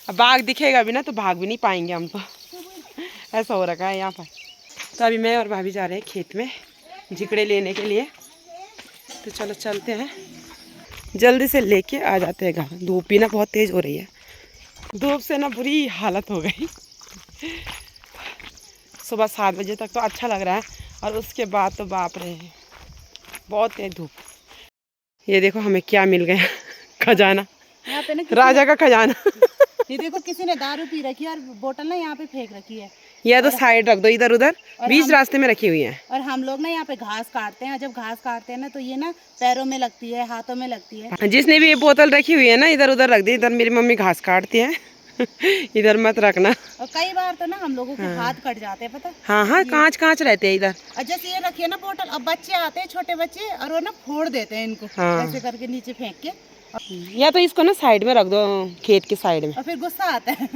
अब बाघ दिखेगा भी ना तो भाग भी नहीं पाएंगे हम तो। ऐसा हो रखा है यहाँ पर। तो अभी मैं और भाभी जा रहे हैं खेत में झिकड़े लेने के लिए। तो चलो चलते हैं, जल्दी से लेके आ जाते हैं घर। धूप भी ना बहुत तेज़ हो रही है, धूप से ना बुरी हालत हो गई। सुबह 7 बजे तक तो अच्छा लग रहा है और उसके बाद तो बाप रे बहुत तेज धूप। ये देखो हमें क्या मिल गया, खजाना, यहाँ पे ना राजा का खजाना। ये देखो किसी ने दारू पी रखी है और बोतल ना यहाँ पे फेंक रखी है। यह तो साइड रख दो, इधर उधर बीच रास्ते में रखी हुई है। और हम लोग ना यहाँ पे घास काटते हैं, जब घास काटते हैं ना तो ये ना पैरों में लगती है, हाथों में लगती है। जिसने भी ये बोतल रखी हुई है ना इधर उधर रख दी। इधर मेरी मम्मी घास काटती है। इधर मत रखना। और कई बार तो ना हम लोगों के हाथ कट जाते हैं, पता। हाँ हाँ, कांच कांच रहते हैं इधर। और जैसे ये रखिए ना बोतल, अब बच्चे आते हैं छोटे बच्चे और वो ना फोड़ देते हैं इनको। हाँ। ऐसे करके नीचे फेंक के। या तो इसको ना साइड में रख दो, खेत के साइड में। और फिर गुस्सा आता है।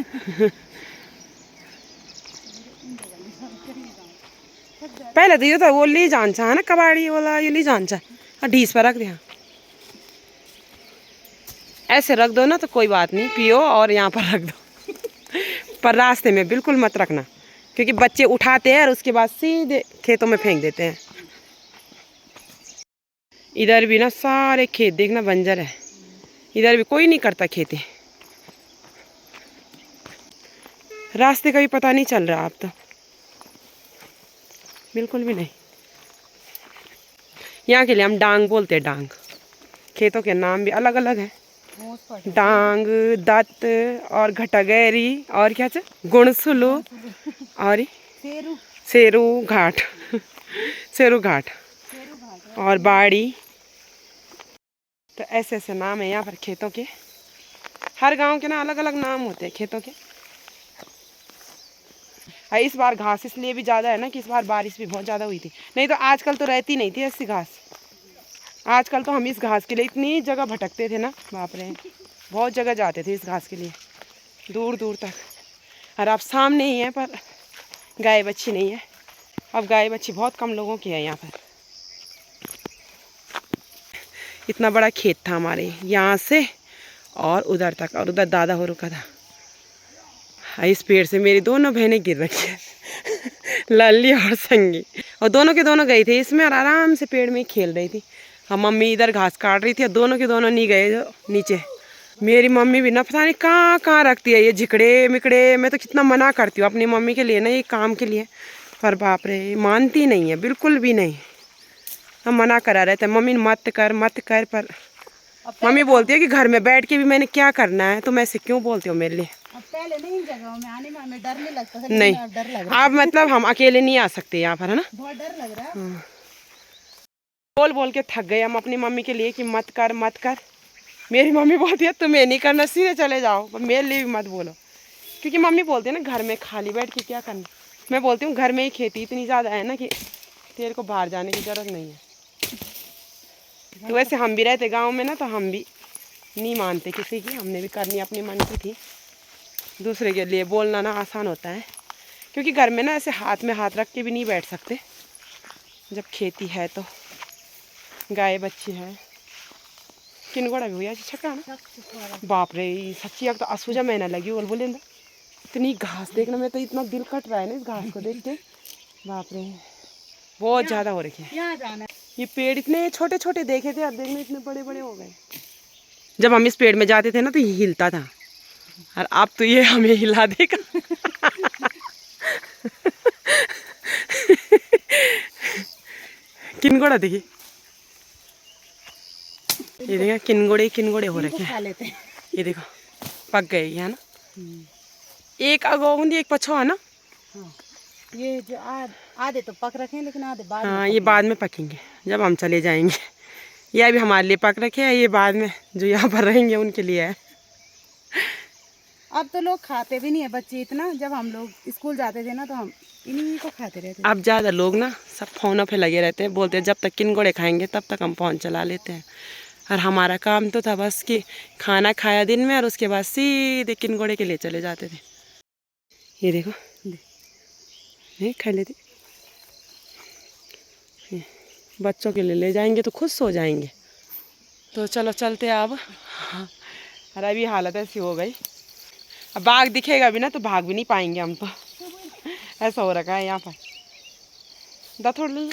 पहले तो ये था वो ली जान चा है ना, कबाड़ी वाला ये ली जान चा ढीस पर रख दिया। ऐसे रख दो ना तो कोई बात नहीं, पियो और यहाँ पर रख दो। पर रास्ते में बिल्कुल मत रखना, क्योंकि बच्चे उठाते हैं और उसके बाद सीधे खेतों में फेंक देते हैं। इधर भी ना सारे खेत देखना बंजर है, इधर भी कोई नहीं करता खेती। रास्ते का भी पता नहीं चल रहा अब तो, बिल्कुल भी नहीं। यहाँ के लिए हम डांग बोलते हैं, डांग। खेतों के नाम भी अलग अलग हैं, डांग, दत्त और घटागैरी और क्या चे गुणसुलू और शेरू, शेरू घाट। शेरू घाट और बाड़ी। तो ऐसे ऐसे नाम है यहाँ पर खेतों के। हर गांव के ना अलग अलग नाम होते हैं खेतों के। इस बार घास इसलिए भी ज़्यादा है ना कि इस बार बारिश भी बहुत ज़्यादा हुई थी, नहीं तो आजकल तो रहती नहीं थी ऐसी घास। आजकल तो हम इस घास के लिए इतनी जगह भटकते थे ना, बाप रे, बहुत जगह जाते थे इस घास के लिए, दूर दूर तक। और अब सामने ही है, पर गाय बच्ची नहीं है। अब गाय बच्ची बहुत कम लोगों की है यहाँ पर। इतना बड़ा खेत था हमारे यहाँ से और उधर तक, और उधर दादा हो रुका था। इस पेड़ से मेरी दोनों बहनें गिर रखी है। लल्ली और संगी, और दोनों के दोनों गई थी इसमें और आराम से पेड़ में खेल रही थी। हम मम्मी इधर घास काट रही थी और दोनों के दोनों नहीं गए जो नीचे। मेरी मम्मी भी ना पता नहीं कहाँ कहाँ रखती है ये झिकड़े मिकड़े। मैं तो कितना मना करती हूँ अपनी मम्मी के लिए ना ये काम के लिए, पर बाप रे मानती नहीं है बिल्कुल भी नहीं। हम मना करा रहते हैं, मम्मी मत कर मत कर, पर मम्मी बोलती है कि घर में बैठ के भी मैंने क्या करना है, तो मैं ऐसे क्यों बोलती हूँ मेरे लिए। अब पहले नहीं जगहों में आने में हमें डर नहीं लगता था, नहीं, अब डर लग रहा है। अब मतलब हम अकेले नहीं आ सकते यहाँ पर, है ना, बहुत डर लग रहा है। बोल बोल के थक गए हम अपनी मम्मी के लिए कि मत कर मत कर। मेरी मम्मी बोलती है तुम्हें नहीं करना, सीधे चले जाओ, पर मेरे लिए भी मत बोलो, क्योंकि मम्मी बोलती है ना घर में खाली बैठ के क्या करना। मैं बोलती हूँ घर में ही खेती इतनी ज़्यादा है ना कि तेरे को बाहर जाने की ज़रूरत नहीं है। तो वैसे हम भी रहते गाँव में ना, तो हम भी नहीं मानते किसी की, हमने भी करनी अपनी मन की थी। दूसरे के लिए बोलना ना आसान होता है, क्योंकि घर में ना ऐसे हाथ में हाथ रख के भी नहीं बैठ सकते जब खेती है। तो गाय बच्ची है, किन गोड़ा भी हुआ छकड़ा ना, बाप रे सच्ची अब तो असुजा महीना लगी बोल बोले इतनी घास देखना। मैं तो इतना दिल कट रहा है ना इस घास को देख के, बाप रे बहुत ज़्यादा हो रखी है। ये पेड़ इतने छोटे छोटे देखे थे, अब देखना इतने बड़े बड़े हो गए। जब हम इस पेड़ में जाते थे ना तो ये हिलता था, और अब तो ये हमें हिला देगा। किनगोड़ा देखिए, ये देखा किनगोड़े हो रखे हैं। ये देखो पक गए है ना, एक अगोंदी एक पछो है ना। हाँ। ये जो आधे तो पक रखे हैं लेकिन आधे बाद में। हाँ ये बाद में पकेंगे जब हम चले जाएंगे। ये अभी हमारे लिए पक रखे हैं, ये बाद में जो यहाँ पर रहेंगे उनके लिए है। अब तो लोग खाते भी नहीं है बच्चे इतना, जब हम लोग स्कूल जाते थे ना तो हम इन्हीं को खाते रहते थे। अब ज़्यादा लोग ना सब फ़ोनों पे लगे रहते हैं, बोलते हैं जब तक किनगोड़े खाएंगे तब तक हम फ़ोन चला लेते हैं। और हमारा काम तो था बस कि खाना खाया दिन में और उसके बाद सीधे किनगोड़े के लिए चले जाते थे। ये देखो नहीं खा लेते, बच्चों के लिए ले जाएंगे तो खुश हो जाएंगे। तो चलो चलते हैं अब। और अभी हालत ऐसी हो गई, अब बाघ दिखेगा भी ना तो भाग भी नहीं पाएंगे हम तो। ऐसा हो रखा है यहाँ पर। थोड़ा ले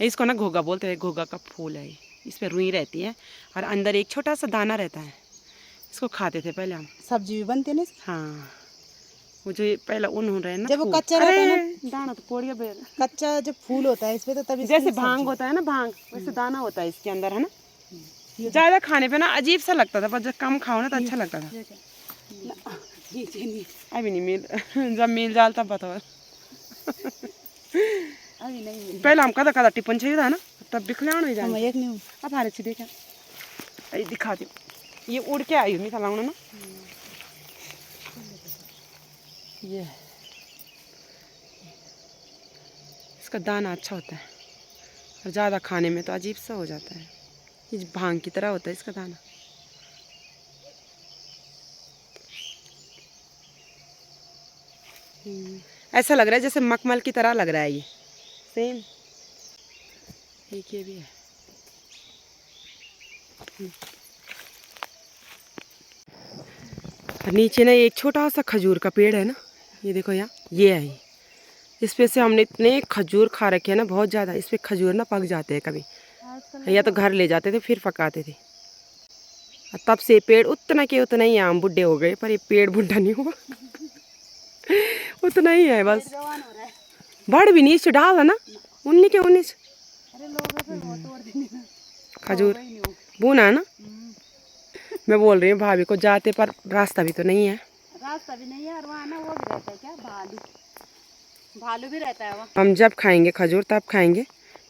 इसको ना घोगा बोलते हैं, घोगा का फूल है। इस पर रुई रहती है और अंदर एक छोटा सा दाना रहता है। इसको खाते थे पहले हम। सब्जी भी बनती है ना। हाँ वो जो पहले उन रहे ना जब वो फूल। कच्चा रहता है ना दाना तो पोड़िया बेर। कच्चा जब फूल होता है इस पे तो तभी जैसे भांग होता है ना, भांग वैसे दाना होता है इसके अंदर, है ना। ज़्यादा खाने पे ना अजीब सा लगता था, पर जब कम खाओ ना तो अच्छा लगता था। अभी नहीं मिल जब मिल जाल तब बताओ। अभी नहीं पहले हम कदा कदा टिपन चाहिए था ना, तब बिखलाण हो जाए। एक नहीं अब हारे अच्छी देखा अरे दिखा दी। ये उड़ के आई नहीं था लाऊं ना। ये इसका दाना अच्छा होता है और ज़्यादा खाने में तो अजीब सा हो जाता है। ये भांग की तरह होता है इसका दाना। ऐसा लग रहा है जैसे मखमल की तरह लग रहा है ये सेम। एक ये भी है। और नीचे ना एक छोटा सा खजूर का पेड़ है ना, ये देखो यहाँ ये है। इस पे से हमने इतने खजूर खा रखे हैं ना, बहुत ज़्यादा। इस पे खजूर ना पक जाते हैं कभी, या तो घर ले जाते थे फिर पकाते थे। और तब से पेड़ उतना के उतना ही आम बुढ़े हो गए, पर ये पेड़ बुढ़ा नहीं हुआ। उतना ही है बस। बढ़ भी नहीं डाल है ना 19 के 19 खजूर बूना है ना। मैं बोल रही हूँ भाभी को जाते, पर रास्ता भी तो नहीं है। रास्ता भी नहीं है और वहाँ ना वो भी रहता है क्या, भालू। भालू भी रहता है वहाँ। हम जब खाएंगे खजूर तब खाएंगे,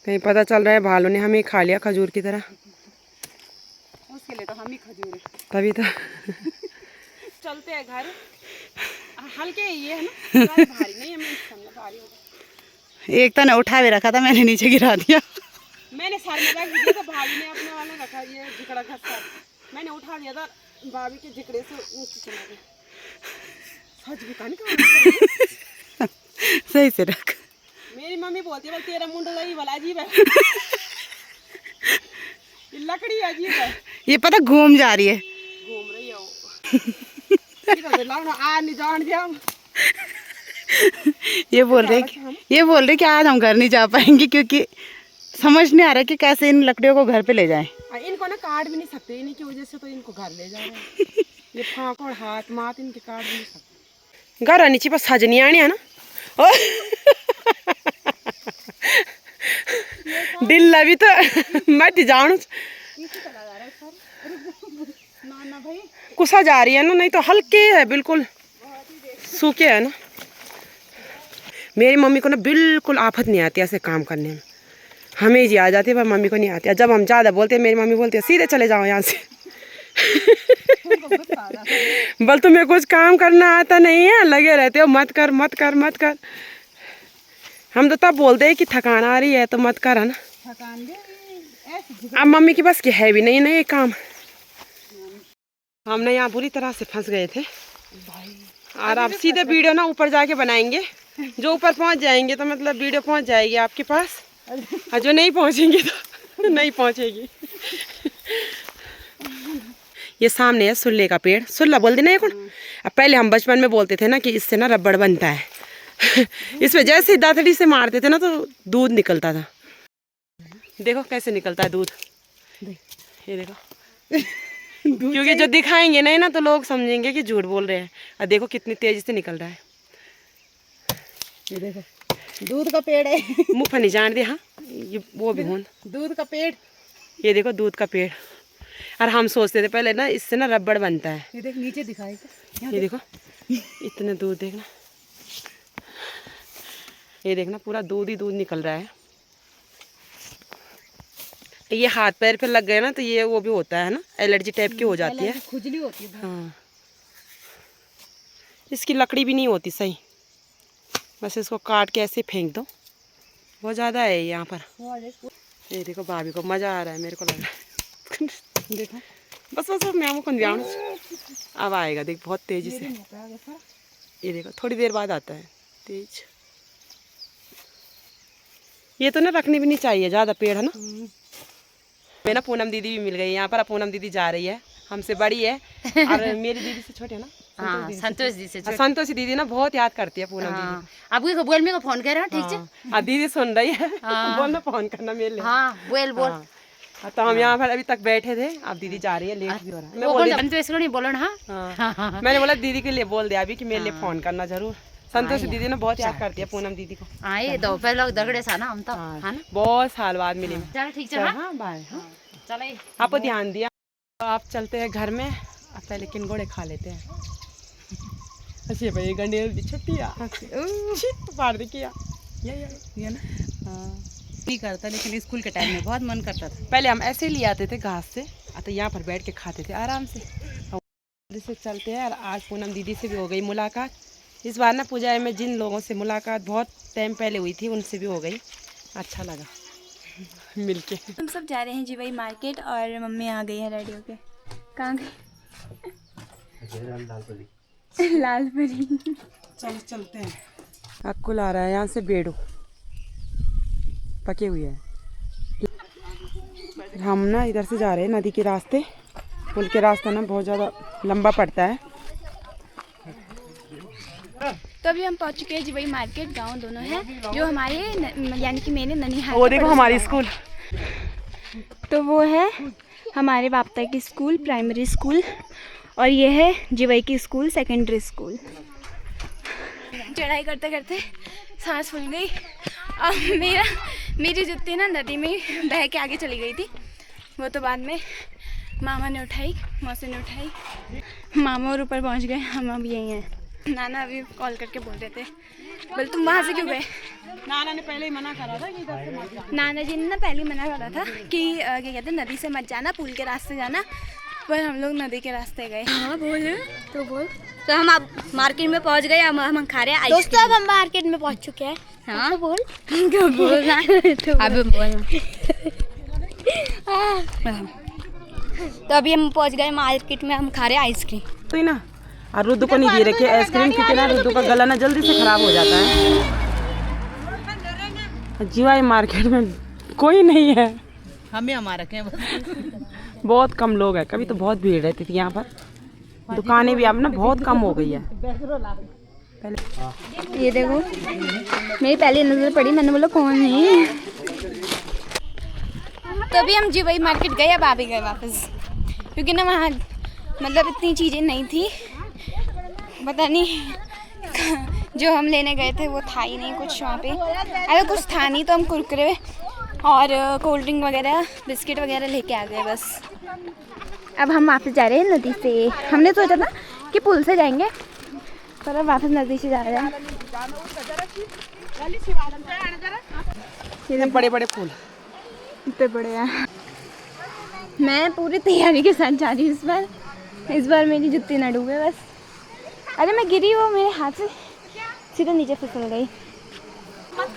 कहीं पता चल रहा है भालू ने हमें खा लिया खजूर की तरह। उसके लिए तो हम ही खजूर है तभी तो। चलते हैं घर। हल्के ये है ना, भारी नहीं है। भारी होगा। एक तो ने उठा भी रखा था, मैंने नीचे गिरा दिया। मैंने सर में रख दिया था, भाभी ने अपने वाला रखा, ये जिकड़ा खस्ता मैंने उठा लिया था, भाभी के जिकड़े से नीचे चला गया। सच भी कहां सही से रख। मेरी मम्मी बोलती है तेरा मुंडा लगी वाला अजीब है। ये लकड़ी अजीब है। ये पता घूम जा रही है। घूम रही है वो। आज नहीं जान दिया। ये बोल रहे कि आज हम घर नहीं जा पाएंगे, क्योंकि समझ नहीं आ रहा कि कैसे इन लकड़ियों को घर पे ले जाएं। इनको ना काट भी नहीं सकते, इन्हीं की वजह से तो इनको घर ले जा रहे हैं। ये फाँक और हाथ मात इनके काट भी नहीं सकते। घर नीचे बस सजनी आनी है ना। दिल्ला भी तो मत जान कुसा जा रही है ना, नहीं तो हल्के है बिल्कुल सूखे है ना। मेरी मम्मी को ना बिल्कुल आफत नहीं आती ऐसे काम करने में। हमें जी आ जाती है पर मम्मी को नहीं आती। जब हम ज़्यादा बोलते हैं मेरी मम्मी बोलती है सीधे चले जाओ यहाँ से। बल तुम्हें कुछ काम करना आता नहीं है, लगे रहते हो मत कर मत कर मत कर। हम तो तब बोलते हैं कि थकान आ रही है तो मत कर, है ना। अब मम्मी की बस की है भी नहीं ना ये काम। हमने यहाँ बुरी तरह से फंस गए थे और आप सीधे वीडियो ना ऊपर जाके बनाएंगे। जो ऊपर पहुँच जाएंगे तो मतलब वीडियो पहुँच जाएगी आपके पास, और जो नहीं पहुँचेंगे तो नहीं पहुँचेगी। ये सामने है सुल्ले का पेड़। सुल्ला बोल देना ये कौन। अब पहले हम बचपन में बोलते थे ना कि इससे ना रबड़ बनता है। इसमें जैसे ही दातड़ी से मारते थे ना तो दूध निकलता था। देखो कैसे निकलता है दूध, ये देखो। क्योंकि जो दिखाएंगे नहीं ना तो लोग समझेंगे कि झूठ बोल रहे हैं। और देखो कितनी तेजी से निकल रहा है। ये देखो दूध का पेड़ है। मुँह पर नहीं जान दे। हाँ ये वो भी हूँ दूध का पेड़। ये देखो दूध का पेड़। और हम सोचते थे पहले ना इससे ना रबड़ बनता है। ये देख नीचे दिखाएगा। ये देखो इतने दूध देखना, ये देखना पूरा दूध ही दूध निकल रहा है। ये हाथ पैर पे लग गए ना तो ये वो भी होता है ना, एलर्जी टाइप की हो जाती है, खुजली होती है। हाँ इसकी लकड़ी भी नहीं होती सही, बस इसको काट के ऐसे फेंक दो। बहुत ज़्यादा है यहाँ पर। ये देखो भाभी को मज़ा आ रहा है, मेरे को लग रहा है। देखो बस बस मैं को जान अब आएगा देख बहुत तेज़ी से। ये देखो थोड़ी देर बाद आता है तेज। ये तो ना रखनी भी नहीं चाहिए ज़्यादा पेड़, है ना। मैं ना पूनम दीदी भी मिल गई यहाँ पर। पूनम दीदी जा रही है हमसे बड़ी है और मेरी दीदी से छोटे है ना। हाँ, संतोष दी से संतोष दीदी ना बहुत याद करती है पूनम दीदी। आपको बोल मेरे को फोन कर रहा हूँ, ठीक है। हाँ दीदी सुन रही है। बोलना फोन करना मेरे लिए। हाँ बोल। तो हम यहाँ पर अभी तक बैठे थे, अब दीदी जा रही है, लेट भी हो रहा है। मैं बोल संतोष को नहीं बोलो ना। हाँ मैंने बोला दीदी के लिए बोल दिया अभी कि मेरे लिए फोन करना जरूर। संतोष दीदी ना बहुत याद करती है पूनम दीदी को। हाँ ये दोपहर लोग दगड़े सा ना हम तो, है ना। बहुत साल बाद मिले। चलो ठीक है। हाँ बाय। चलो आपको ध्यान दिया। आप चलते हैं घर में, अब पहले किनगोड़े खा लेते हैं। अच्छी भाई गंडेल दी छुट्टियाँ पार किया ये ना नहीं करता, लेकिन स्कूल के टाइम में बहुत मन करता था। पहले हम ऐसे ही ले आते थे घास से, तो यहाँ पर बैठ के खाते थे आराम से। से चलते हैं। और आज पूनम दीदी से भी हो गई मुलाकात। इस बार ना पूजा में जिन लोगों से मुलाकात बहुत टाइम पहले हुई थी उनसे भी हो गई, अच्छा लगा मिलके। हम सब जा रहे हैं जी भाई मार्केट, और मम्मी आ गई है रेडी होके। कहाँ गई? लालपरी। चल चलते हैं। आपको ला रहा है यहाँ से बेड़ो पके हुए हैं। हम ना इधर से जा रहे हैं नदी के रास्ते। पुल के रास्ता ना बहुत ज़्यादा लंबा पड़ता है। तो अभी हम पहुंच चुके हैं जी भाई मार्केट। गांव दोनों है, जो हमारे यानी कि मेरे ननिहाल। वो देखो हमारी स्कूल। तो वो है हमारे बाप्ता की स्कूल, प्राइमरी स्कूल, और ये है जीवाई की स्कूल, सेकेंडरी स्कूल। चढ़ाई करते करते सांस फूल गई। अब मेरी जुत्ती ना नदी में बह के आगे चली गई थी। वो तो बाद में मामा ने उठाई, मौसी ने उठाई। मामा और ऊपर पहुंच गए, हम अब यहीं हैं। नाना अभी कॉल करके बोल रहे थे, बोल तुम वहाँ से क्यों गए? नाना ने पहले ही मना करा था कि इधर से मत जाना। नाना जी ने ना पहले ही मना करा था कि क्या कहते हैं, नदी से मत जाना, पुल के रास्ते जाना। पर हम लोग नदी के रास्ते गए। हाँ बोल तो बोल। तो हम अब मार्केट में पहुंच गए। हम खा रहे हैं दोस्तों, अब हम मार्केट में पहुंच चुके हैं। हाँ तो बोल क्यों बोलना तो अब बोलना। तो अभी हम पहुंच गए मार्केट में, हम खा रहे हैं आइसक्रीम। तो ही ना, और रुद्दू को नहीं दे रखे आइसक्रीम, क्योंकि ना रुद्दू का गला ना जल्दी से खराब हो जाता है। जीवाई मार्केट में कोई नहीं है, हमें हमारा क्या बहुत कम लोग हैं। कभी तो बहुत भीड़ रहती थी यहाँ पर। दुकानें भी अब ना बहुत कम हो गई है। ये देखो मेरी पहली नजर पड़ी, मैंने बोला कौन है। तो अभी हम जीवाई मार्केट गए, अब आ भी गए वापस, क्योंकि ना वहाँ मतलब इतनी चीज़ें नहीं थी। पता नहीं जो हम लेने गए थे वो था ही नहीं कुछ वहाँ पे। अगर कुछ था नहीं तो हम कुरकुरे और कोल्ड ड्रिंक वगैरह, बिस्किट वगैरह लेके आ गए बस। अब हम वापस जा रहे हैं नदी से। हमने सोचा था कि पुल से जाएंगे, पर अब वापस नदी से जा रहे हैं। ये बड़े बड़े फूल इतने बड़े हैं। मैं पूरी तैयारी के साथ जा रही हूँ इस बार मेरी जुत्ती ना डूबे बस। अरे मैं गिरी, वो मेरे हाथ से सीधा नीचे फिसल गई।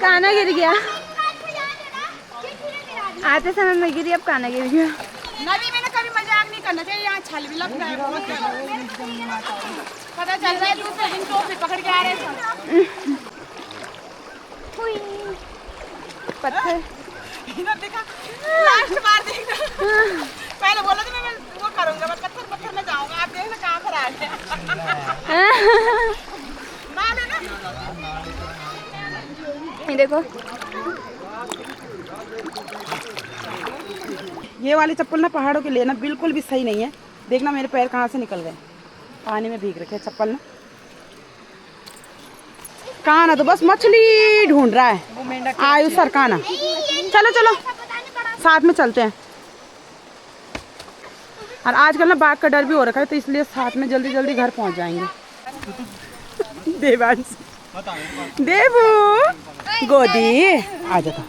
काना गिर गया, आते समय मैं गिरी, अब काना गिर गया। नदी में ना कभी मजाक नहीं करना चाहिए, यहाँ छल भी लगता है बहुत। पता चल रहा है दूसरे दिन टोपी पकड़ के आ रहे हैं। पत्थर देखा लास्ट बार देखना। पहले बोला था मैं वो करूंगा, मैं पत्थर में जाऊंगा। आप देखना कहाँ पर आ गए। ये देखो, ये वाली चप्पल ना पहाड़ों के लिए ना बिल्कुल भी सही नहीं है। देखना मेरे पैर कहाँ से निकल गए, पानी में भीग रखे चप्पल ना। काना तो बस मछली ढूंढ रहा है। आयु सर काना, चलो चलो साथ में चलते हैं। और आजकल ना बाघ का डर भी हो रखा है, तो इसलिए साथ में जल्दी जल्दी घर पहुंच जाएंगे। देवांश, देवू गोदी आ जाता।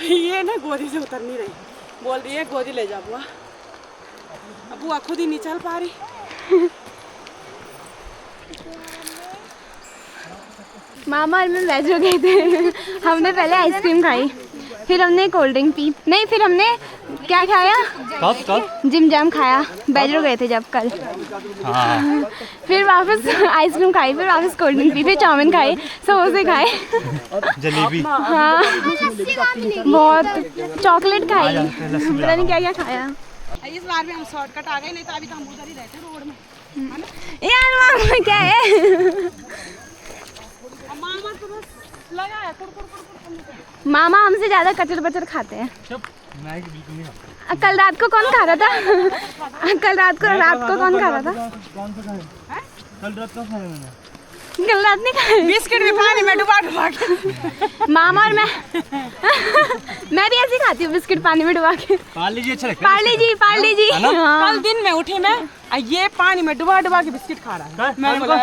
ये ना गोदी से उतर नहीं रही, बोल रही है गोदी ले जा बुआ। अब बुआ खुद ही नहीं चल पा रही। मामा और मैं बैठ गए थे। हमने पहले आइसक्रीम खाई, फिर हमने कोल्ड ड्रिंक पी, नहीं फिर हमने क्या खाया, कब जिम जैम खाया, बैजर गए थे जब कल। हाँ फिर वापस आइसक्रीम खाई, फिर वापस कोल्ड ड्रिंक पी, फिर चाउमीन खाए, समोसे खाए, जलेबी हाँ बहुत चॉकलेट खाई, पता नहीं क्या क्या खाया। इस बार भी हम शॉर्टकट आ गए, नहीं तो अभी तो हम उधर ही रहते रोड में। यार मामा क्या है, मामा तो बस लगा है कुड़ मामा हमसे ज्यादा कचर बचर खाते हैं। मैं बिल्कुल नहीं खाता। कल रात को कौन खा रहा था, कल रात को कौन खा रहा था, कौन सा खाया? कल रात का खाया मैंने। कल रात नहीं खाए बिस्किट भी पानी में डुबा डुबा के। मामा और मैं भी ऐसे ही खाती हूँ बिस्किट पानी में डुबा के। पार्ले जी अच्छा लगता है। पार्ले जी है ना? हाँ। कल दिन में उठी मैं ये पानी में डुबा डुबा के बिस्किट खा रहा है। मैं बोला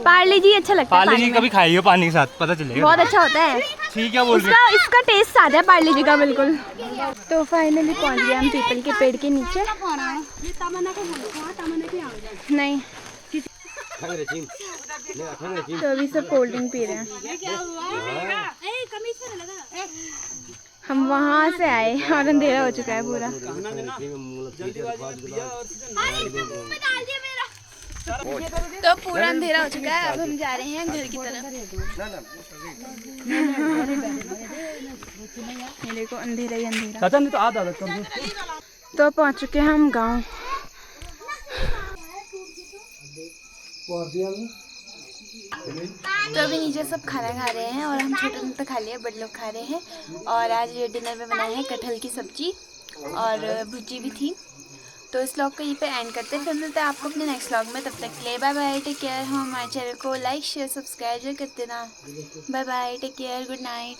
पार्ले जी अच्छा लगता है पार्ले जी पानी में। कभी खाई हो पानी के साथ, पता चलेगा। बहुत अच्छा होता है ठीक है बोल रही इसका टेस्ट आता है पार्ले जी का बिल्कुल। तो फाइनली पहुंच गए हम पीपल के पेड़ के नीचे। नहीं तो अभी सब कोल्ड ड्रिंक पी रहे हैं। हम वहाँ से आए और अंधेरा हो चुका है पूरा। तो पूरा अंधेरा हो चुका है, अब हम जा रहे हैं घर की तरफ। ये देखो अंधेरा ही अंधेरा। चाचा नहीं तो आधा तो पहुँच चुके हैं हम गाँव। तो अभी नीचे सब खाना खा रहे हैं और हम छोटे लोग तो खा लिए, बड़े लोग खा रहे हैं। और आज डिनर में बनाए हैं कटहल की सब्जी और भुजी भी थी। तो इस व्लॉग को यहीं पे एंड करते हैं, फिर मिलते हैं आपको अपने नेक्स्ट व्लॉग में। तब तक के लिए बाय बाय, टेक केयर। हमारे चैनल को लाइक शेयर सब्सक्राइब कर देना। Bye bye, take care, good night.